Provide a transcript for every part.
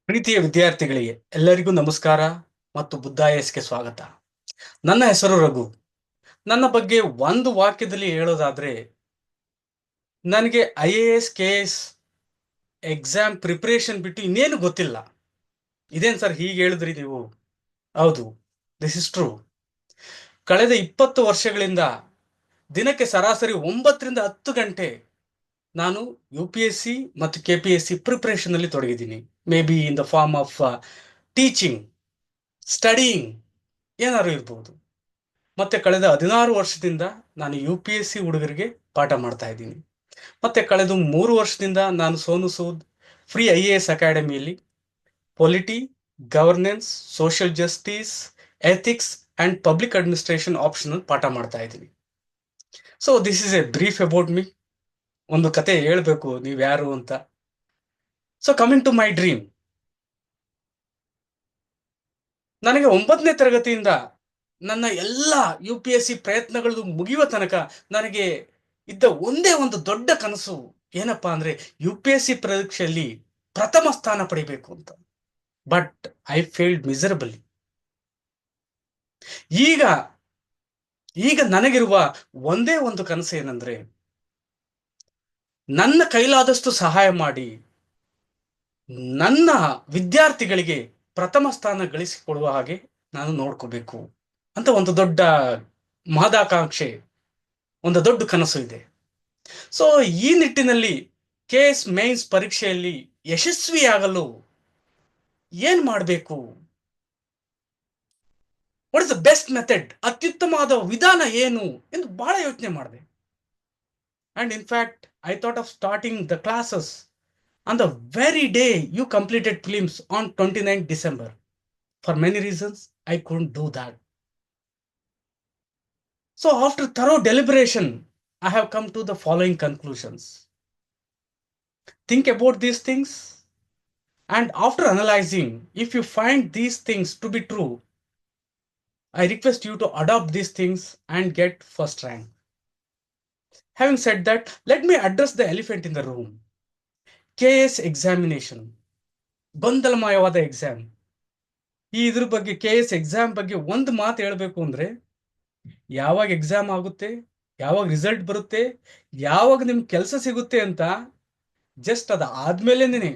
ಪ್ರೀತಿಯ ವಿದ್ಯಾರ್ಥಿಗಳಿಗೆ ಎಲ್ಲರಿಗೂ ನಮಸ್ಕಾರ ಮತ್ತು ಬುದ್ಧಾಯಸ್ಗೆ ಸ್ವಾಗತ. ನನ್ನ ಹೆಸರು ರಘು. ನನ್ನ ಬಗ್ಗೆ ಒಂದು ವಾಕ್ಯದಲ್ಲಿ ಹೇಳೋದಾದ್ರೆ, ನನಗೆ IAS KS ಎಕ್ಸಾಮ್ ಪ್ರಿಪರೇಷನ್ ಬಿಟ್ಟು ಇನ್ನೇನು ಗೊತ್ತಿಲ್ಲ. ಇದೇನು ಸರ್ ಹೀಗೆ ಹೇಳಿದ್ರಿ ನೀವು? ಹೌದು, ದಿಸ್ ಇಸ್ ಟ್ರೂ. ಕಳೆದ 20 ವರ್ಷಗಳಿಂದ ದಿನಕ್ಕೆ ಸರಾಸರಿ 9ರಿಂದ 10 ಗಂಟೆ ನಾನು UPSC ಮತ್ತು KPSC ಪ್ರಿಪರೇಷನ್ ಅಲ್ಲಿ ತೊಡಗಿದ್ದೀನಿ. May be in the form of teaching, studying, ಏನಾದ್ರು ಇರ್ಬೋದು. ಮತ್ತೆ ಕಳೆದ 16 ವರ್ಷದಿಂದ ನಾನು UPSC ಹುಡುಗರಿಗೆ ಪಾಠ ಮಾಡ್ತಾ ಇದ್ದೀನಿ. ಮತ್ತೆ ಕಳೆದ 3 ವರ್ಷದಿಂದ ನಾನು ಸೋನು ಸೂದ್ ಫ್ರೀ IAS ಅಕಾಡೆಮಿಯಲ್ಲಿ polity, governance, social justice, ethics and public administration optional ಪಾಠ ಮಾಡ್ತಾ ಇದ್ದೀನಿ. So this is a brief about me. ಒಂದು ಕತೆ ಹೇಳ್ಬೇಕು ನೀವು ಯಾರು ಅಂತ. So coming to my dream, ನನಗೆ 9ನೇ ತರಗತಿಯಿಂದ ನನ್ನ ಎಲ್ಲ UPSC ಪ್ರಯತ್ನಗಳು ಮುಗಿಯುವ ತನಕ ನನಗೆ ಇದ್ದ ಒಂದೇ ಒಂದು ದೊಡ್ಡ ಕನಸು ಏನಪ್ಪಾ ಅಂದ್ರೆ UPSC ಪರೀಕ್ಷೆಯಲ್ಲಿ ಪ್ರಥಮ ಸ್ಥಾನ ಪಡಿಬೇಕು ಅಂತ. But I failed ಮಿಸರಬಲಿ. ಈಗ ಈಗ ನನಗಿರುವ ಒಂದೇ ಒಂದು ಕನಸು ಏನಂದ್ರೆ, ನನ್ನ ಕೈಲಾದಷ್ಟು ಸಹಾಯ ಮಾಡಿ ನನ್ನ ವಿದ್ಯಾರ್ಥಿಗಳಿಗೆ ಪ್ರಥಮ ಸ್ಥಾನ ಗಳಿಸಿಕೊಡುವ ಹಾಗೆ ನಾನು ನೋಡ್ಕೋಬೇಕು ಅಂತ ಒಂದು ದೊಡ್ಡ ಮಹದಾಕಾಂಕ್ಷೆ, ಒಂದು ದೊಡ್ಡ ಕನಸು ಇದೆ. ಸೊ ಈ ನಿಟ್ಟಿನಲ್ಲಿ KS ಮೇನ್ಸ್ ಪರೀಕ್ಷೆಯಲ್ಲಿ ಯಶಸ್ವಿಯಾಗಲು ಏನ್ ಮಾಡಬೇಕು, what is the best method, ಅತ್ಯುತ್ತಮವಾದ ವಿಧಾನ ಏನು ಎಂದು ಬಹಳ ಯೋಚನೆ ಮಾಡಿದೆ. And in fact I thought of starting the classes on the very day you completed prelims on 29 December. For many reasons I couldn't do that. So after thorough deliberation I have come to the following conclusions. Think about these things, and after analyzing, if you find these things to be true, I request you to adopt these things and get first rank. Having said that, let me address the elephant in the room. KS examination. ಗೊಂದಲಮಯವಾದ exam. ಇದ್ರ ಬಗ್ಗೆ KS exam ಬಗ್ಗೆ ಒಂದು ಮಾತು ಹೇಳಬೇಕು ಅಂದ್ರೆ, ಯಾವಾಗ exam ಆಗುತ್ತೆ, ಯಾವಾಗ ರಿಸಲ್ಟ್ ಬರುತ್ತೆ, ಯಾವಾಗ ನಿಮ್ಗೆ ಕೆಲಸ ಸಿಗುತ್ತೆ ಅಂತ ಜಸ್ಟ್ ಅದ ಆದ್ಮೇಲೆನೆ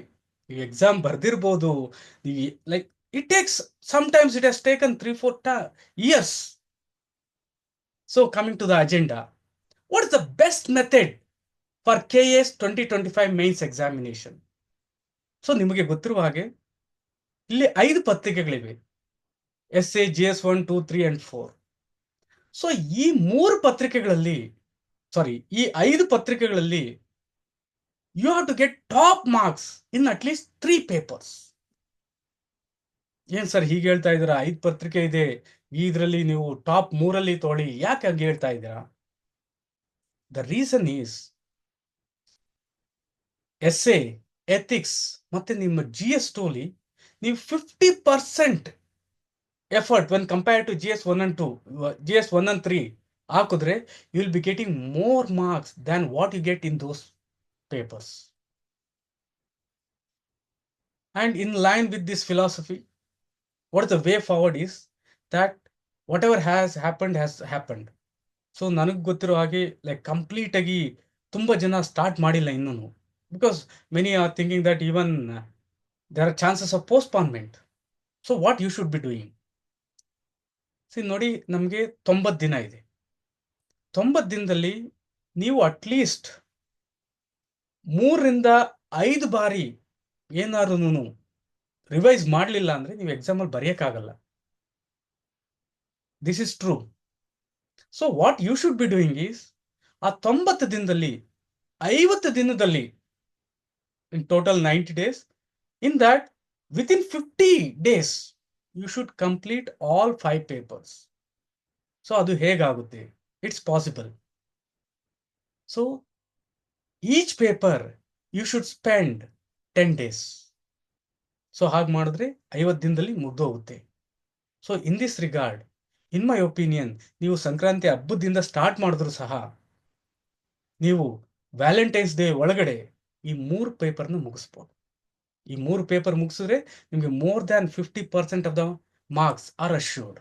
ಈ ಎಕ್ಸಾಮ್ ಬರ್ದಿರ್ಬೋದು. Like it takes sometimes it has taken 3-4 years. So coming to the agenda, what is the best method for KS 2025 mains examination? So ನಿಮಗೆ ಗೊತ್ತಿರುವ ಹಾಗೆ ಇಲ್ಲಿ 5 ಪತ್ರಿಕೆಗಳಿವೆ, SA, GS 1, 2, 3 and 4. ಸೊ ಈ 3 ಪತ್ರಿಕೆಗಳಲ್ಲಿ, ಸಾರಿ, ಈ 5 ಪತ್ರಿಕೆಗಳಲ್ಲಿ you have to get top marks in at least 3 papers. ಏನ್ ಸರ್ ಹೀಗೆ ಹೇಳ್ತಾ ಇದ್ದೀರಾ? 5 ಪತ್ರಿಕೆ ಇದೆ, ಇದರಲ್ಲಿ ನೀವು ಟಾಪ್ 3ಅಲ್ಲಿ ತೊಗೊಳ್ಳಿ, ಯಾಕೆ ಹಂಗೆ ಹೇಳ್ತಾ ಇದ್ದೀರಾ? The reason is SA, ethics ಮತ್ತೆ ನಿಮ್ಮ GS 2 ಅಲ್ಲಿ ನೀವು 50% effort when compare to GS 1 and 2, GS 1 and 3 ಹಾಕಿದ್ರೆ you will be getting more marks than what you get in those papers. And in line with this philosophy, what is the way forward is that whatever has happened. So ನನಗೆ ಗೊತ್ತಿರೋ ಹಾಗೆ like complete ಆಗಿ ತುಂಬಾ ಜನ start ಮಾಡಿಲ್ಲ ಇನ್ನೂ, because many are thinking that even there are chances of postponement. So what you should be doing? ನೋಡಿ, ನಮಗೆ 90 ದಿನ ಇದೆ. 90 ದಿನದಲ್ಲಿ ನೀವು ಅಟ್ಲೀಸ್ಟ್ 3ರಿಂದ 5 ಬಾರಿ ಏನಾದ್ರು ರಿವೈಸ್ ಮಾಡಲಿಲ್ಲ ಅಂದ್ರೆ ನೀವು ಎಕ್ಸಾಮಲ್ಲಿ ಬರೆಯಕ್ಕಾಗಲ್ಲ. This is true. So what you should be doing is, ಆ 90 ದಿನದಲ್ಲಿ 50 ದಿನದಲ್ಲಿ, in total 90 days, in that within 50 days you should complete all 5 papers. So ಅದು ಹೇಗಾಗುತ್ತೆ? It's possible. So each paper you should spend 10 days. So ಹಾಗೆ ಮಾಡಿದ್ರೆ 50 ದಿನದಲ್ಲಿ ಮುಗ್ದೋಗುತ್ತೆ. So in this regard, in my opinion, ನೀವು ಸಂಕ್ರಾಂತಿ ಹಬ್ಬದಿಂದ ಸ್ಟಾರ್ಟ್ ಮಾಡಿದ್ರು ಸಹ ನೀವು ವ್ಯಾಲೆಂಟೈನ್ಸ್ ಡೇ ಒಳಗಡೆ ಈ 3 ಪೇಪರ್ನ ಮುಗಿಸ್ಬೋದು. ಈ 3 ಪೇಪರ್ ಮುಗಿಸಿದ್ರೆ ನಿಮಗೆ more than 50% of the marks are assured.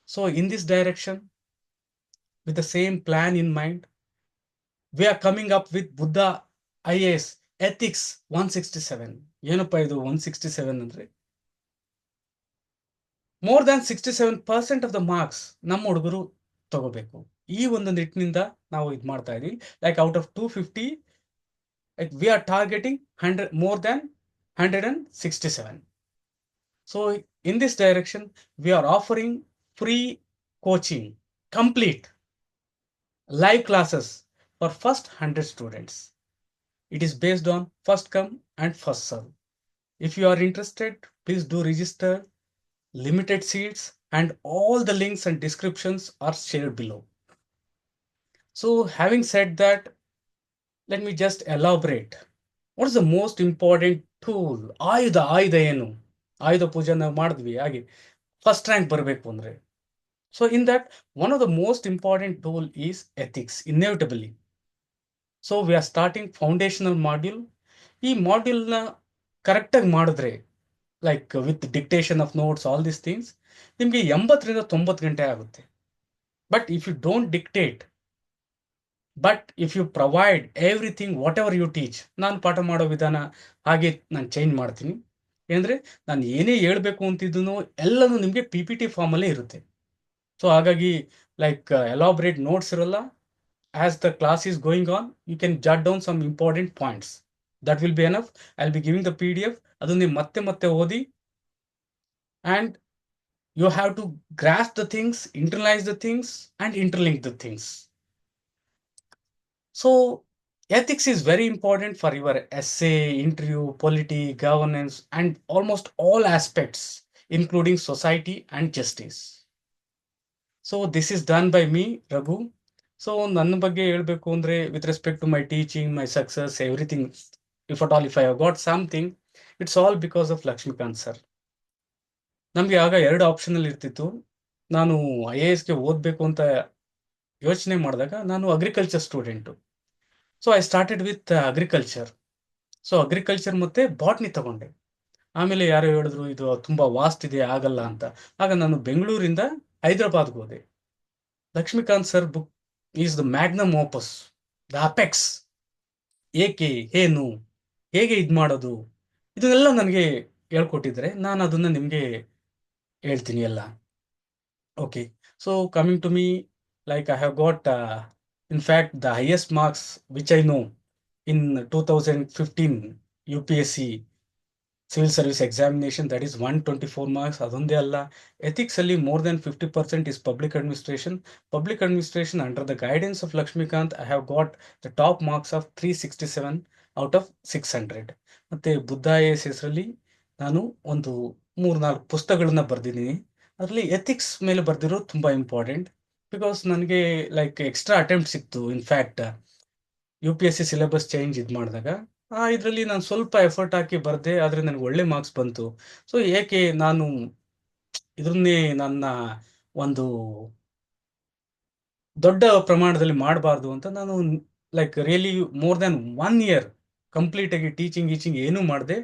So in this direction, with the same plan in mind, we are coming up with Buddha IAS ethics 167. ಏನಪ್ಪಾ ಇದು 167 ಅಂದ್ರೆ? More than 67% of the marks ನಮ್ಮ ಹುಡುಗರು ತಗೋಬೇಕು. ಈ ಒಂದು ನಿಟ್ಟಿನಿಂದ ನಾವು ಇದು ಮಾಡ್ತಾ ಇದೀವಿ. Like out of 250, like we are targeting 100, more than 167. So in this direction, we are offering free coaching, complete live classes for first 100 students. It is based on first come and first serve. If you are interested, please do register. Limited seats and all the links and descriptions are shared below. So having said that, let me just elaborate. What is the most important tool? ಆಯುಧ ಏನು? ಆಯುಧ ಪೂಜೆ ನಾವು ಮಾಡಿದ್ವಿ ಹಾಗೆ first rank ಬರಬೇಕು ಅಂದ್ರೆ. So in that one of the most important tool is ethics, inevitably. So we are starting foundational module. ಈ ಮಾಡ್ಯೂಲ್ನ ಕರೆಕ್ಟಾಗಿ ಮಾಡಿದ್ರೆ, like with dictation of notes, all these things, ನಿಮಗೆ 80ರಿಂದ 90 ಗಂಟೆ ಆಗುತ್ತೆ. But if you don't dictate, but if you provide everything whatever you teach, ನಾನು ಪಾಠ ಮಾಡೋ ವಿಧಾನ ಹಾಗೆ ನಾನು ಚೇಂಜ್ ಮಾಡ್ತೀನಿ. ಏನಂದರೆ ನಾನು ಏನೇ ಹೇಳ್ಬೇಕು ಅಂತಿದ್ದೂ ಎಲ್ಲನೂ ನಿಮಗೆ PPT ಫಾರ್ಮಲ್ಲೇ ಇರುತ್ತೆ. ಸೊ ಹಾಗಾಗಿ ಲೈಕ್ ಎಲಾಬ್ರೇಟ್ ನೋಟ್ಸ್ ಇರಲ್ಲ. As the class is going on, you can jot down some important points. That will be enough. I will be giving the PDF. ಅದನ್ನು ನೀವು ಮತ್ತೆ ಮತ್ತೆ ಓದಿ, and you have to grasp the things, internalize the things, and interlink the things. So ethics is very important for your essay, interview, polity, governance, and almost all aspects, including society and justice. So this is done by me, Raghu. So ನನ್ನ ಬಗ್ಗೆ ಹೇಳಬೇಕು ಅಂದರೆ, with respect to my teaching, my success, everything, if at all, if I have got something, it's all because of Lakshmikant sir. ನಮಗೆ ಆಗ 2 ಆಪ್ಷನಲ್ಲಿ ಇರ್ತಿತ್ತು. ನಾನು IASಗೆ ಓದಬೇಕು ಅಂತ ಯೋಚನೆ ಮಾಡಿದಾಗ ನಾನು agriculture student. So I started with agriculture. So agriculture ಮತ್ತು ಬಾಟ್ನಿ ತಗೊಂಡೆ. ಆಮೇಲೆ ಯಾರೋ ಹೇಳಿದ್ರು ಇದು ತುಂಬ ವಾಸ್ಟ್ ಇದೆ, ಆಗಲ್ಲ ಅಂತ. ಆಗ ನಾನು ಬೆಂಗಳೂರಿಂದ ಹೈದರಾಬಾದ್ಗೆ ಹೋದೆ. Laxmikanth sir book is the magnum opus, the apex. ಏಕೆ, ಏನು, ಹೇಗೆ ಇದು ಮಾಡೋದು, ಇದನ್ನೆಲ್ಲ ನನಗೆ ಹೇಳ್ಕೊಟ್ಟಿದ್ರೆ ನಾನು ಅದನ್ನು ನಿಮಗೆ ಹೇಳ್ತೀನಿ ಎಲ್ಲ. Okay, so coming to me, like I have got in fact the highest marks which I know in 2015 UPSC civil service examination, that is 124 marks. ಅದೊಂದೇ ಅಲ್ಲ, ಎಥಿಕ್ಸ್ ಅಲ್ಲಿ more than 50% is public administration under the guidance of Lakshmikant. I have got the top marks of 367 out of 600. ಮತ್ತೆ Buddha IAS ಹೆಸರಲ್ಲಿ ನಾನು ಒಂದು 3-4 ಪುಸ್ತಕಗಳನ್ನ ಬರೆದಿದ್ದೀನಿ. ಅದರಲ್ಲಿ ಎಥಿಕ್ಸ್ ಮೇಲೆ ಬರೆದಿರೋದು ತುಂಬ ಇಂಪಾರ್ಟೆಂಟ್, ಬಿಕಾಸ್ ನನಗೆ ಲೈಕ್ ಎಕ್ಸ್ಟ್ರಾ ಅಟೆಂಪ್ಟ್ ಸಿಕ್ತು. ಇನ್ಫ್ಯಾಕ್ಟ್ UPSC ಸಿಲೆಬಸ್ ಚೇಂಜ್ ಇದು ಮಾಡಿದಾಗ ಇದರಲ್ಲಿ ನಾನು ಸ್ವಲ್ಪ ಎಫರ್ಟ್ ಹಾಕಿ ಬರೆದೆ, ಆದರೆ ನನಗೆ ಒಳ್ಳೆ ಮಾರ್ಕ್ಸ್ ಬಂತು. ಸೊ ಏಕೆ ನಾನು ಇದನ್ನೇ ನನ್ನ ಒಂದು ದೊಡ್ಡ ಪ್ರಮಾಣದಲ್ಲಿ ಮಾಡಬಾರ್ದು ಅಂತ ನಾನು like really more than 1 year ಕಂಪ್ಲೀಟಾಗಿ ಟೀಚಿಂಗ್ ಏನೂ ಮಾಡಿದೆ.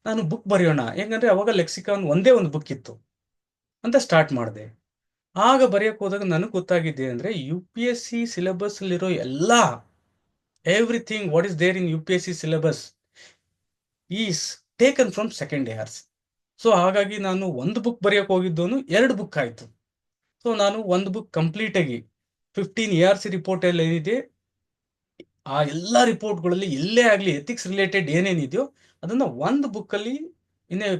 ನಾನು ಬುಕ್ ಬರೆಯೋಣ, ಯಾಕಂದರೆ ಅವಾಗ ಲೆಕ್ಸಿಕಾನ್ ಒಂದೇ ಒಂದು ಬುಕ್ ಇತ್ತು ಅಂತ ಸ್ಟಾರ್ಟ್ ಮಾಡಿದೆ. ಆಗ ಬರೆಯೋಕೆ ಹೋದಾಗ ನನಗೆ ಗೊತ್ತಾಗಿದ್ದೆ ಅಂದರೆ UPSC ಸಿಲೆಬಸ್ಸಲ್ಲಿರೋ ಎಲ್ಲ everything what is there in UPSC syllabus is taken from second years. So ಹಾಗಾಗಿ ನಾನು ಒಂದು ಬುಕ್ ಬರೆಯೋಕೆ ಹೋಗಿದ್ದವನು 2 ಬುಕ್ ಆಯಿತು. ಸೊ ನಾನು ಒಂದು ಬುಕ್ ಕಂಪ್ಲೀಟಾಗಿ 15 ERC ರಿಪೋರ್ಟಲ್ಲಿ ಏನಿದೆ ಆ ಎಲ್ಲ ರಿಪೋರ್ಟ್ಗಳಲ್ಲಿ ಎಲ್ಲೇ ಆಗಲಿ ಎಥಿಕ್ಸ್ ರಿಲೇಟೆಡ್ ಏನೇನಿದೆಯೋ ಅದನ್ನು ಒಂದು ಬುಕ್ಕಲ್ಲಿ in a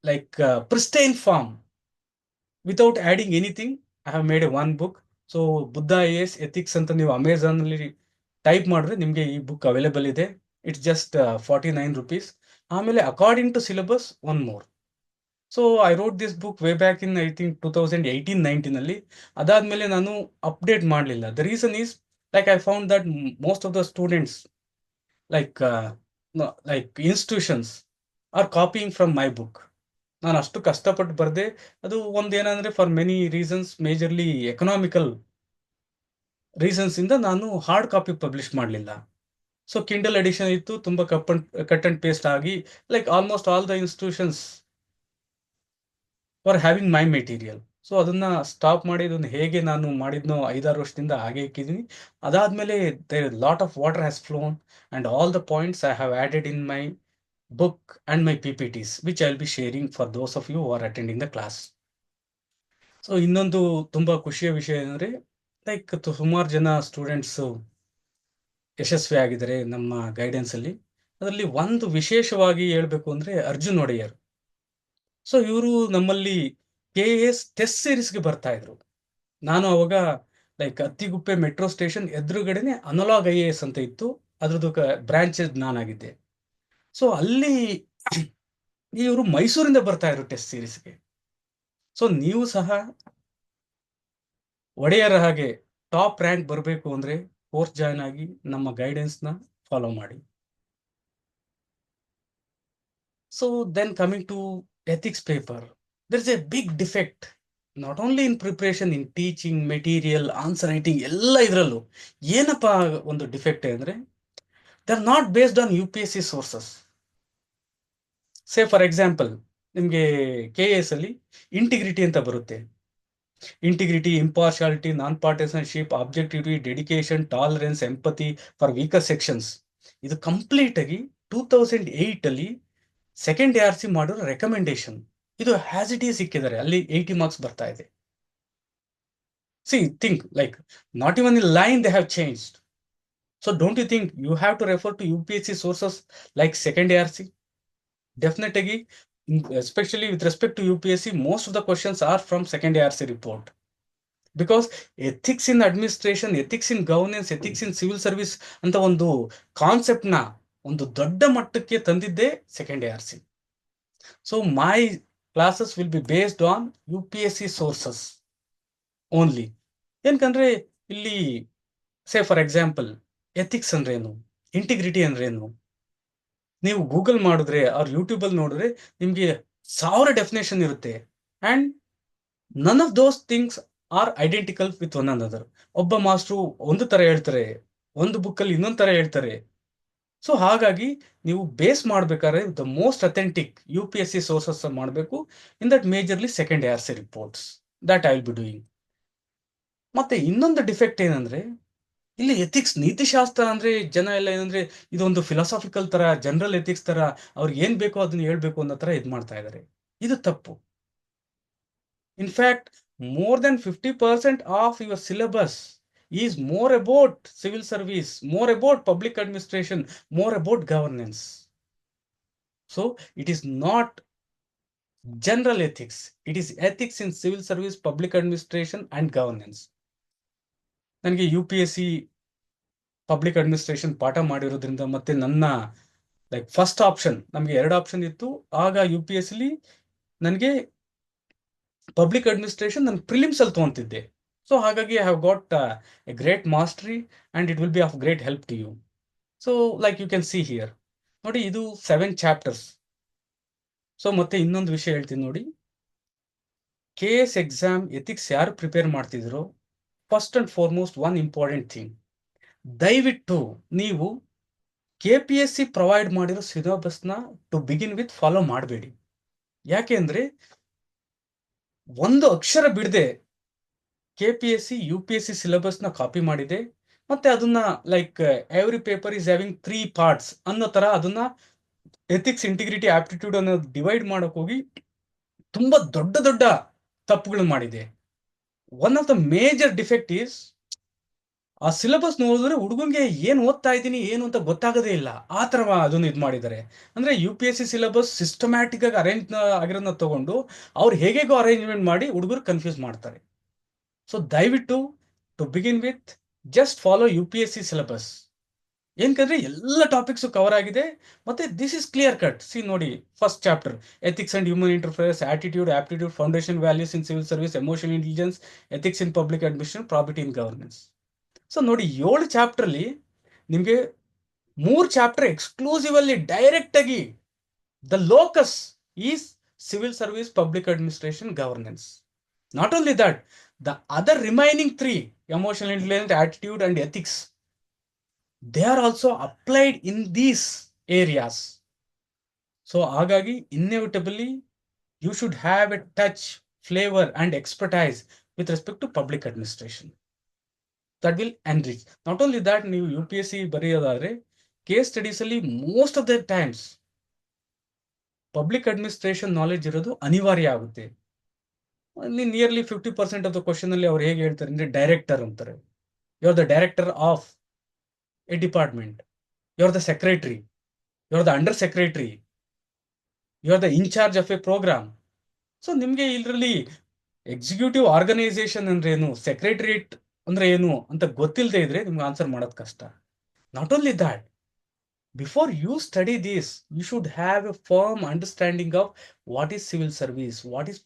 like pristine form without adding anything I have made a one book. So Buddha IAS ethics ಅಂತ ನೀವು ಅಮೆಝಾನಲ್ಲಿ ಟೈಪ್ ಮಾಡಿದ್ರೆ ನಿಮಗೆ ಈ ಬುಕ್ ಅವೈಲೇಬಲ್ ಇದೆ. It's just 49 rupees. ಆಮೇಲೆ according to syllabus one more. So I wrote this book way back in I think 2018-19 ಅದಾದಮೇಲೆ ನಾನು ಅಪ್ಡೇಟ್ ಮಾಡಲಿಲ್ಲ. The reason is like I found that most of the students like institutions R copying from my book. ನಾನು ಅಷ್ಟು ಕಷ್ಟಪಟ್ಟು ಬರೆದೆ. ಅದು ಒಂದು ಏನಂದರೆ for many reasons, majorly economical ರೀಸನ್ಸಿಂದ ನಾನು ಹಾರ್ಡ್ ಕಾಪಿ ಪಬ್ಲಿಷ್ ಮಾಡಲಿಲ್ಲ. ಸೊ ಕಿಂಡಲ್ ಎಡಿಷನ್ ಇತ್ತು, ತುಂಬಾ ಕಟ್ ಅಂಡ್ ಪೇಸ್ಟ್ ಆಗಿ like almost all the institutions for having my material. So ಅದನ್ನ ಸ್ಟಾಪ್ ಮಾಡಿ ಇದನ್ನು ಹೇಗೆ ನಾನು ಮಾಡಿದ್ನೋ 5-6 ವರ್ಷದಿಂದ ಹಾಗೆ ಇಕ್ಕಿದ್ದೀನಿ. ಅದಾದ್ಮೇಲೆ lot of water has ಫ್ಲೋನ್ and all the points I have added in my book and my PPTs, which I'll be sharing for those of you who are attending the class. So ಇನ್ನೊಂದು ತುಂಬಾ ಖುಷಿಯ ವಿಷಯ ಏನಂದ್ರೆ like ಸುಮಾರು ಜನ students ಯಶಸ್ವಿ ಆಗಿದ್ದಾರೆ ನಮ್ಮ guidance ಅಲ್ಲಿ. ಅದರಲ್ಲಿ ಒಂದು ವಿಶೇಷವಾಗಿ ಹೇಳ್ಬೇಕು ಅಂದ್ರೆ ಅರ್ಜುನ್ ಒಡೆಯರ್. ಸೊ ಇವರು ನಮ್ಮಲ್ಲಿ KAS ಟೆಸ್ಟ್ ಸೀರೀಸ್ಗೆ ಬರ್ತಾ ಇದ್ರು. ನಾನು ಅವಾಗ ಲೈಕ್ ಅತ್ತಿಗುಪ್ಪೆ ಮೆಟ್ರೋ ಸ್ಟೇಷನ್ ಎದುರುಗಡೆನೆ ಅನಲಾಗ್ IAS ಅಂತ ಇತ್ತು, ಅದ್ರದ್ದು ಬ್ರಾಂಚ್ ನಾನಾಗಿದ್ದೆ. ಸೊ ಅಲ್ಲಿ ಇವರು ಮೈಸೂರಿಂದ ಬರ್ತಾ ಇದ್ರು ಟೆಸ್ಟ್ ಸೀರೀಸ್ಗೆ. ಸೊ ನೀವು ಸಹ ಒಡೆಯರ ಹಾಗೆ ಟಾಪ್ ರ್ಯಾಂಕ್ ಬರಬೇಕು ಅಂದ್ರೆ ಕೋರ್ಸ್ ಜಾಯ್ನ್ ಆಗಿ ನಮ್ಮ ಗೈಡೆನ್ಸ್ನ ಫಾಲೋ ಮಾಡಿ. So then coming to ethics paper, there is a big defect not only in preparation, in teaching, material, answer writing ಎಲ್ಲ ಇದರಲ್ಲೂ. ಏನಪ್ಪ ಒಂದು ಡಿಫೆಕ್ಟ್ ಅಂದ್ರೆ they are not based on UPSC sources. Say for example ನಿಮಗೆ KAS ಅಲ್ಲಿ integrity ಅಂತ ಬರುತ್ತೆ. Integrity, impartiality, non partisanship, objectivity, dedication, tolerance, empathy for weaker sections. ಇದು ಕಂಪ್ಲೀಟ್ ಆಗಿ 2008 ಅಲ್ಲಿ ಸೆಕೆಂಡ್ ARC ಮಾಡಿರೋ ರೆಕಮೆಂಡೇಶನ್. ಇದು ಹ್ಯಾಸ್ ಇಟ್ ಈಸ್ ಸಿಕ್ಕಿದ್ದಾರೆ, ಅಲ್ಲಿ 80 ಮಾರ್ಕ್ಸ್ ಬರ್ತಾ ಇದೆ. See think like not even in line they have changed. So don't you think you have to refer to UPSC sources like second ARC? Definitely, especially with respect to UPSC, most of the questions are from second ARC report. Because ethics in administration, ethics in governance, ethics in civil service ಅಂತ ಒಂದು ಕಾನ್ಸೆಪ್ಟ್ನ ಒಂದು ದೊಡ್ಡ ಮಟ್ಟಕ್ಕೆ ತಂದಿದ್ದೇ second ARC. So my classes will be based on UPSC sources only. ಏನಕಂದ್ರೆ ಇಲ್ಲಿ say for example ethics ಅಂದ್ರೇನು, ಇಂಟಿಗ್ರಿಟಿ ಅಂದ್ರೇನು, ನೀವು ಗೂಗಲ್ ಮಾಡಿದ್ರೆ ಅವ್ರ ಯೂಟ್ಯೂಬಲ್ಲಿ ನೋಡಿದ್ರೆ ನಿಮಗೆ 1000 ಡೆಫಿನೇಷನ್ ಇರುತ್ತೆ. And none of those things are identical with one another. ಒಬ್ಬ ಮಾಸ್ಟ್ರು ಒಂದು ತರ ಹೇಳ್ತಾರೆ, ಒಂದು ಬುಕ್ಕಲ್ಲಿ ಇನ್ನೊಂದು ತರ ಹೇಳ್ತಾರೆ. ಸೊ ಹಾಗಾಗಿ ನೀವು ಬೇಸ್ ಮಾಡ್ಬೇಕಾದ್ರೆ the most authentic UPSC sources ಮಾಡಬೇಕು. In that majorly second ARC reports, that I will be doing. ಮತ್ತೆ ಇನ್ನೊಂದು ಡಿಫೆಕ್ಟ್ ಏನಂದ್ರೆ ಇಲ್ಲಿ ಎಥಿಕ್ಸ್, ನೀತಿಶಾಸ್ತ್ರ ಅಂದ್ರೆ ಜನ ಎಲ್ಲ ಏನಂದ್ರೆ ಇದೊಂದು ಫಿಲಾಸಾಫಿಕಲ್ ತರ, ಜನರಲ್ ಎಥಿಕ್ಸ್ ತರ, ಅವ್ರಿಗೆ ಏನ್ ಬೇಕೋ ಅದನ್ನ ಹೇಳ್ಬೇಕು ಅನ್ನೋ ತರ ಇದ್ ಮಾಡ್ತಾ ಇದ್ದಾರೆ. ಇದು ತಪ್ಪು. In fact more than 50% of your syllabus is more about civil service, more about public administration, more about governance. So it is not general ethics, it is ethics in civil service, public administration and governance. ನನಗೆ UPSC public administration ಪಾಠ ಮಾಡಿರೋದ್ರಿಂದ ಮತ್ತೆ ನನ್ನ like first option, ನಮಗೆ 2 option ಇತ್ತು ಆಗ UPSC ನನಗೆ public administration ನಾನು ಪ್ರಿಲಿಮ್ಸ್ ಅಲ್ಲಿ ತಗೊಂತಿದ್ದೆ. ಸೊ ಹಾಗಾಗಿ I have got a great mastery and it will be of great help to you. So like you can see here ನೋಡಿ, ಇದು 7 ಚಾಪ್ಟರ್ಸ್. ಸೊ ಮತ್ತೆ ಇನ್ನೊಂದು ವಿಷಯ ಹೇಳ್ತೀನಿ ನೋಡಿ, KS ಎಕ್ಸಾಮ್ ಎಥಿಕ್ಸ್ ಯಾರು ಪ್ರಿಪೇರ್ ಮಾಡ್ತಿದ್ರು, first and foremost one important thing, ದಯವಿಟ್ಟು ನೀವು KPSC ಪ್ರೊವೈಡ್ ಮಾಡಿರೋ ಸಿಲೆಬಸ್ನ ಟು ಬಿಗಿನ್ ವಿತ್ ಫಾಲೋ ಮಾಡಬೇಡಿ. ಯಾಕೆ ಅಂದ್ರೆ ಒಂದು ಅಕ್ಷರ ಬಿಡದೆ KPSC UPSC ಸಿಲೆಬಸ್ನ ಕಾಪಿ ಮಾಡಿದೆ, ಮತ್ತೆ ಅದನ್ನ like every paper is having 3 parts ಅನ್ನೋ ತರ ಅದನ್ನ ಎಥಿಕ್ಸ್, ಇಂಟಿಗ್ರಿಟಿ, ಆಪ್ಟಿಟ್ಯೂಡ್ ಅನ್ನೋ ಡಿವೈಡ್ ಮಾಡಕ್ ಹೋಗಿ ತುಂಬಾ ದೊಡ್ಡ ದೊಡ್ಡ ತಪ್ಪುಗಳು ಮಾಡಿದೆ. One of the major defect is ಆ ಸಿಲೆಬಸ್ ನೋಡಿದ್ರೆ ಹುಡುಗಂಗೆ ಏನ್ ಓದ್ತಾ ಇದ್ದೀನಿ ಏನು ಅಂತ ಗೊತ್ತಾಗದೇ ಇಲ್ಲ, ಆ ತರ ಅದನ್ನು ಇದು ಮಾಡಿದ್ದಾರೆ. ಅಂದ್ರೆ UPSC ಸಿಲೆಬಸ್ ಸಿಸ್ಟಮ್ಯಾಟಿಕ್ ಆಗಿ ಅರೇಂಜ್ ಆಗಿರೋದನ್ನ ತಗೊಂಡು ಅವ್ರು ಹೇಗೇಗೋ ಅರೇಂಜ್ಮೆಂಟ್ ಮಾಡಿ ಹುಡುಗರು ಕನ್ಫ್ಯೂಸ್ ಮಾಡ್ತಾರೆ. ಸೊ ದಯವಿಟ್ಟು to begin with just follow UPSC syllabus. ಏನಕಂದ್ರೆ ಎಲ್ಲ ಟಾಪಿಕ್ಸ್ ಕವರ್ ಆಗಿದೆ, ಮತ್ತೆ this is clear cut. See ನೋಡಿ, first chapter ethics and human interface, attitude, aptitude, foundation values in civil service, emotional intelligence, ethics in public administration, probity in governance. So ನೋಡಿ, 7 chapter ಅಲ್ಲಿ ನಿಮಗೆ 3 chapter exclusive ಅಲ್ಲಿ direct ಆಗಿ the locus is civil service, public administration, governance. Not only that, the other remaining 3, emotional intelligence, attitude and ethics, they are also applied in these areas. So ಹಾಗಾಗಿ inevitably you should have a touch, flavor and expertise with respect to public administration. That will enrich. Not only that, ನೀವು U P S C ಬರೆಯೋದಾದ್ರೆ case studies ಅಲ್ಲಿ most of the times public administration knowledge ಇರೋದು ಅನಿವಾರ್ಯ ಆಗುತ್ತೆ. ಅಲ್ಲಿ nearly 50% of the question ಅಲ್ಲಿ ಅವ್ರು ಹೇಗೆ ಹೇಳ್ತಾರೆ ಅಂದ್ರೆ ಡೈರೆಕ್ಟರ್ ಅಂತಾರೆ. You are the director of a department, you are the secretary, you are the under secretary, you are the in charge of a programme. So ನಿಮ್ಗೆ ಇದರಲ್ಲಿ ಎಕ್ಸಿಕ್ಯೂಟಿವ್ ಆರ್ಗನೈಸೇಷನ್ ಅಂದ್ರೆ ಏನು, ಸೆಕ್ರೆಟರಿಯೇಟ್ ಅಂದ್ರೆ ಏನು ಅಂತ ಗೊತ್ತಿಲ್ಲದೆ ಇದ್ರೆ ನಿಮ್ಗೆ ಆನ್ಸರ್ ಮಾಡೋದು ಕಷ್ಟ. Not only that, before you study this, you should have a firm understanding of what is civil service, what is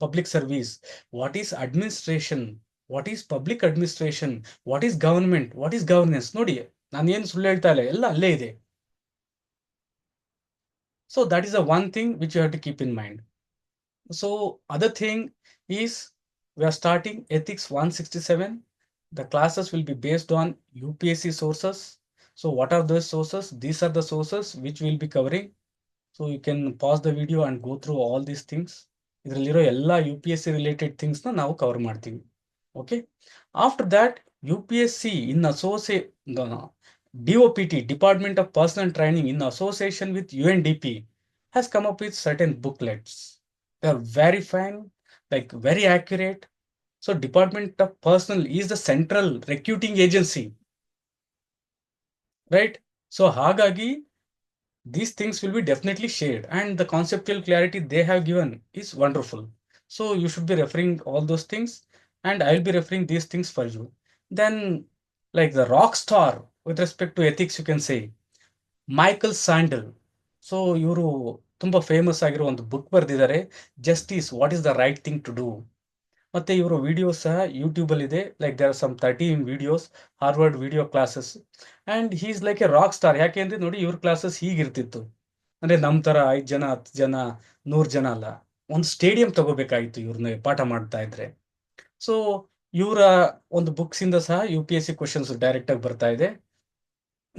public service, what is administration, what is public administration, what is government, what is governance. ನೋಡಿ ನಾನು ಏನು ಸುಳ್ಳು ಹೇಳ್ತಾ ಇಲ್ಲ, ಎಲ್ಲ ಅಲ್ಲೇ ಇದೆ. So that is the one thing which you have to keep in mind. So other thing is we are starting ethics 167. The classes will be based on UPSC sources. So what are those sources? These are the sources which we'll be covering. So you can pause the video and go through all these things. ಇದರಲ್ಲಿರೋ ಎಲ್ಲ U P S C related ಥಿಂಗ್ಸ್ನ ನಾವು cover ಮಾಡ್ತೀವಿ. Okay, after that U P S C in DOPT, Department of Personal Training, in association with UNDP, has come up with certain booklets. They are very fine, like very accurate. So Department of Personal is the central recruiting agency, right? So ಹಾಗಾಗಿ these things will be definitely shared, and the conceptual clarity they have given is wonderful. So you should be referring all those things, and I'll be referring these things for you. Then, like the rock star with respect to ethics, you can say Michael Sandel. So ಇವರು ತುಂಬಾ famous ಆಗಿರೋ ಒಂದು book ಬರೆದಿದ್ದಾರೆ, justice what is the right thing to do. ಮತ್ತೆ ಇವರ videos ಸಹ YouTube ಅಲ್ಲಿ ಇದೆ, like there are some 13 videos, Harvard video classes. And he is like a rock star. ಯಾಕೆ ಅಂದ್ರೆ ನೋಡಿ, ಇವ್ರ ಕ್ಲಾಸಸ್ ಹೀಗಿರ್ತಿತ್ತು ಅಂದ್ರೆ ನಮ್ಮ ತರ 5 ಜನ 10 ಜನ 100 ಜನ ಅಲ್ಲ, ಒಂದು ಸ್ಟೇಡಿಯಂ ತಗೋಬೇಕಾಗಿತ್ತು ಇವ್ರನ್ನ ಪಾಠ ಮಾಡ್ತಾ ಇದ್ರೆ. ಸೊ ಇವರ ಒಂದು ಬುಕ್ಸ್ ಇಂದ ಸಹ U P S C questions direct ಆಗಿ ಬರ್ತಾ ಇದೆ.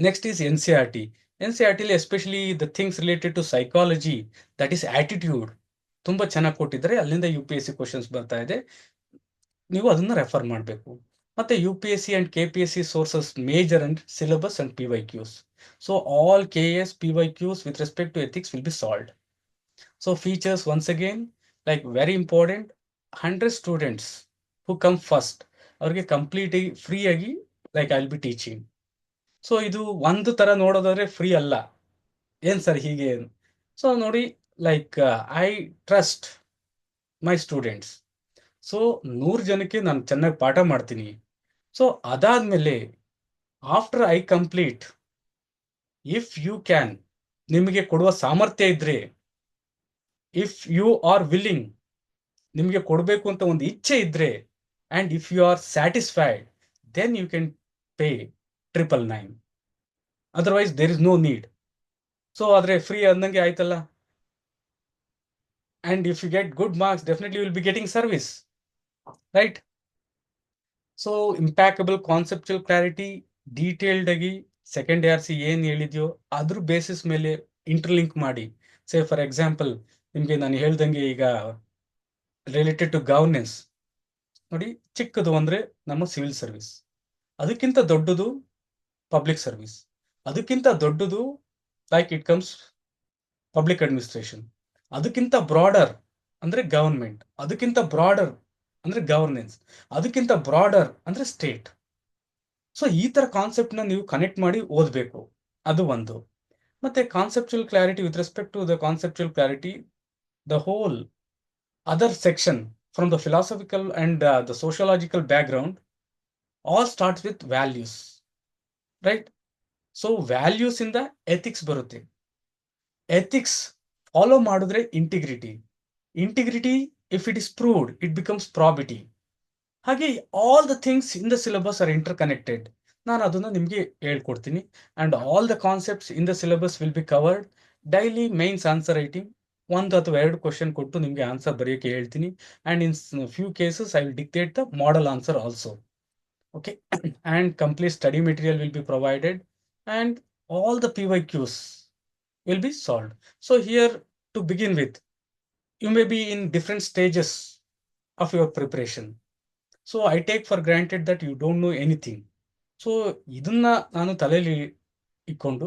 Next is N C R T. N C R ಟಿಲಿ especially the things related to psychology, that is attitude, ತುಂಬಾ ಚೆನ್ನಾಗಿ ಕೊಟ್ಟಿದ್ದಾರೆ. ಅಲ್ಲಿಂದ U P S C questions ಬರ್ತಾ ಇದೆ, ನೀವು ಅದನ್ನ ರೆಫರ್ ಮಾಡಬೇಕು. ಮತ್ತೆ U P S C and K P S C sources major and syllabus and P Y Qs. So all K S P Y cues with respect to ethics will be solved. So features once again, like very important, 100 students who come first, ಅವ್ರಿಗೆ complete free ಆಗಿ like I will be teaching. So ಇದು ಒಂದು ತರ ನೋಡೋದಾದ್ರೆ free ಅಲ್ಲ, ಏನ್ sir ಹೀಗೆ? So ನೋಡಿ, like I trust my students. So 100 ಜನಕ್ಕೆ ನಾನು ಚೆನ್ನಾಗಿ ಪಾಠ ಮಾಡ್ತೀನಿ. ಸೊ ಅದಾದ್ಮೇಲೆ after I complete, if you can, ನಿಮಗೆ ಕೊಡುವ ಸಾಮರ್ಥ್ಯ ಇದ್ರೆ, ಇಫ್ ಯು ಆರ್ ವಿಲ್ಲಿಂಗ್, ನಿಮಗೆ ಕೊಡಬೇಕು ಅಂತ ಒಂದು ಇಚ್ಛೆ ಇದ್ರೆ, and if you are satisfied, then you can pay 999. Otherwise there is no need. So ಆದ್ರೆ ಫ್ರೀ ಅಂದಂಗೆ ಆಯ್ತಲ್ಲ. And if you get good marks, definitely will be getting service, right? So impeccable conceptual clarity, detailed ಆಗಿ second ARC ಏನ್ ಹೇಳಿದ್ಯೋ ಅದ್ರ basis ಮೇಲೆ interlink ಮಾಡಿ. ಸೇ for example, ನಿಮ್ಗೆ ನಾನು ಹೇಳ್ದಂಗೆ ಈಗ ರಿಲೇಟೆಡ್ ಟು ಗವರ್ನೆನ್ಸ್ ನೋಡಿ, ಚಿಕ್ಕದು ಅಂದ್ರೆ ನಮ್ಮ ಸಿವಿಲ್ ಸರ್ವಿಸ್, ಅದಕ್ಕಿಂತ ದೊಡ್ಡದು ಪಬ್ಲಿಕ್ ಸರ್ವಿಸ್, ಅದಕ್ಕಿಂತ ದೊಡ್ಡದು like it comes public administration, ಅದಕ್ಕಿಂತ ಬ್ರಾಡರ್ ಅಂದ್ರೆ ಗವರ್ಮೆಂಟ್, ಅದಕ್ಕಿಂತ ಬ್ರಾಡರ್ ಅಂದ್ರೆ ಗವರ್ನೆನ್ಸ್, ಅದಕ್ಕಿಂತ ಬ್ರಾಡರ್ ಅಂದ್ರೆ ಸ್ಟೇಟ್. ಸೊ ಈ ತರ ಕಾನ್ಸೆಪ್ಟ್ ನ ನೀವು ಕನೆಕ್ಟ್ ಮಾಡಿ ಓದ್ಬೇಕು, ಅದು ಒಂದು. ಮತ್ತೆ conceptual clarity, with respect to the conceptual clarity, the whole other section from the philosophical and the sociological background all starts with values, right? So values ಇಂದ ಎಥಿಕ್ಸ್ ಬರುತ್ತೆ, ಎಥಿಕ್ಸ್ ಫಾಲೋ ಮಾಡಿದ್ರೆ integrity, integrity if it is proved it becomes probity. ಹಾಗೆ all the things in the syllabus are interconnected. ನಾನು ಅದನ್ನ ನಿಮ್ಗೆ ಹೇಳ್ಕೊಡ್ತೀನಿ, and all the concepts in the syllabus will be covered. Daily mains answer writing, 1 ಅಥವಾ 2 question ಕೊಟ್ಟು ನಿಮ್ಗೆ answer ಬರೆಯೋಕೆ ಹೇಳ್ತೀನಿ. And in few cases I will dictate the model answer also. Okay, and complete study material will be provided, and all the PYQs will be solved. So here, to begin with, you may be in different stages of your preparation. So I take for granted that you don't know anything. So ಇದನ್ನ ನಾನು ತಲೆಯಲ್ಲಿ ಇಟ್ಕೊಂಡು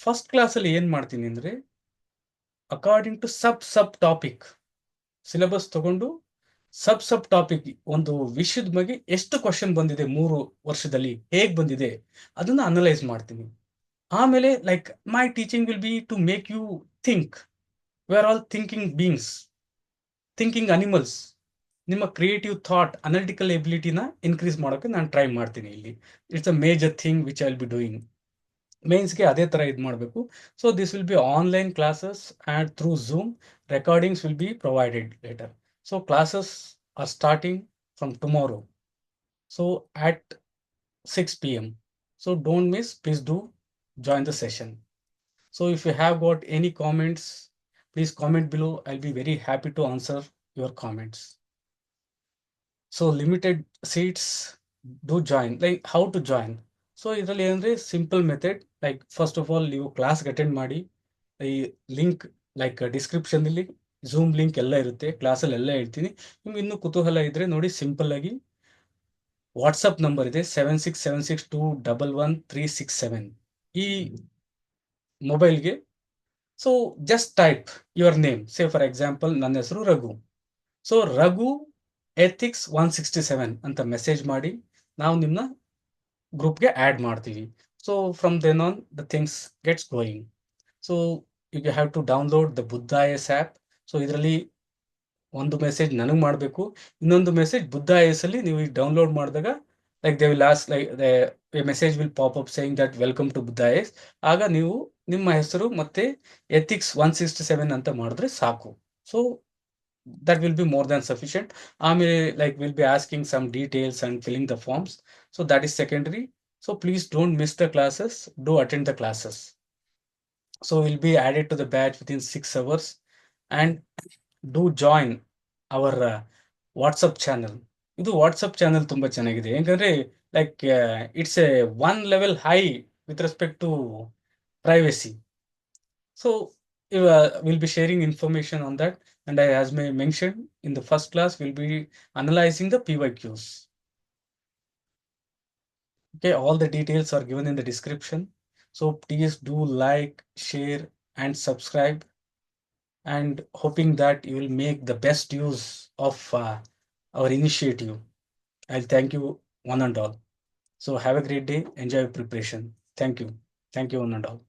first ಕ್ಲಾಸಲ್ಲಿ ಏನು ಮಾಡ್ತೀನಿ ಅಂದರೆ, according to subtopic syllabus ತಗೊಂಡು ಸಬ್ topic ಒಂದು ವಿಷಯದ ಬಗ್ಗೆ ಎಷ್ಟು ಕ್ವಶನ್ ಬಂದಿದೆ 3 ವರ್ಷದಲ್ಲಿ, ಹೇಗೆ ಬಂದಿದೆ ಅದನ್ನ ಅನಲೈಸ್ ಮಾಡ್ತೀನಿ. ಆಮೇಲೆ like my teaching will be to make you think. We are all thinking beings, thinking animals. ನಿಮ್ಮ ಕ್ರಿಯೇಟಿವ್ ಥಾಟ್, ಅನಾಲಿಟಿಕಲ್ ಎಬಿಲಿಟಿನ ಇನ್ಕ್ರೀಸ್ ಮಾಡೋಕ್ಕೆ ನಾನು ಟ್ರೈ ಮಾಡ್ತೀನಿ ಇಲ್ಲಿ. It's a major thing which I will be doing. ಮೇನ್ಸ್ಗೆ ಅದೇ ಥರ ಇದು ಮಾಡಬೇಕು. So this will be online classes and through Zoom. Recordings will be provided later. So classes are starting from tomorrow. So at 6 p.m. So don't miss, please do join the session. So if you have got any comments, please comment below. I'll be very happy to answer your comments. So limited seats, do join. Like how to join? So ಇದರಲ್ಲಿ ಏನಂದ್ರೆ simple method. Like first of all ನೀವು ಕ್ಲಾಸ್ಗೆ attend ಮಾಡಿ. ಈ link like ಡಿಸ್ಕ್ರಿಪ್ಷನಲ್ಲಿ zoom link ಎಲ್ಲ ಇರುತ್ತೆ, ಕ್ಲಾಸಲ್ಲಿ ಎಲ್ಲ ಹೇಳ್ತೀನಿ. ನಿಮ್ಗೆ ಇನ್ನೂ ಕುತೂಹಲ ಇದ್ರೆ ನೋಡಿ, ಸಿಂಪಲ್ ಆಗಿ ವಾಟ್ಸಪ್ ನಂಬರ್ ಇದೆ 7676211367 ಈ ಮೊಬೈಲ್ಗೆ. So just type your name. Say for example ನನ್ನ ಹೆಸರು ರಘು. ಸೊ ರಘು ಎಥಿಕ್ಸ್ 167 ಅಂತ ಮೆಸೇಜ್ ಮಾಡಿ ನಾವು ನಿಮ್ಮನ್ನ ಗ್ರೂಪ್ಗೆ ಆ್ಯಡ್ ಮಾಡ್ತೀವಿ. So from then on the things gets going. So you have to download the Buddha S app. So ಇದರಲ್ಲಿ ಒಂದು ಮೆಸೇಜ್ ನನಗೆ ಮಾಡಬೇಕು, ಇನ್ನೊಂದು ಮೆಸೇಜ್ ಬುದ್ಧ ಎಸ್ ಅಲ್ಲಿ ನೀವು ಡೌನ್ಲೋಡ್ ಮಾಡಿದಾಗ like they will ask, like a message will pop up saying that welcome to Buddha S. ಆಗ ನೀವು ನಿಮ್ಮ ಹೆಸರು ಮತ್ತೆ ಎಥಿಕ್ಸ್ 167 ಅಂತ ಮಾಡಿದ್ರೆ ಸಾಕು. So that will be more than sufficient. Like we'll be asking some details and filling the forms. So that is secondary. So please don't miss the classes. Do attend the classes. So we'll be added to the batch within 6 hours. And do join our WhatsApp channel. ಇದು WhatsApp channel ತುಂಬ ಚೆನ್ನಾಗಿದೆ. ಯಾಕಂದರೆ like it's a one level high with respect to privacy. So we'll be sharing information on that. And as I mentioned in the first class, we'll be analyzing the PYQs. Okay, all the details are given in the description. So please do like, share, and subscribe. And hoping that you will make the best use of our initiative. I'll thank you one and all. So have a great day. Enjoy your preparation. Thank you. Thank you one and all.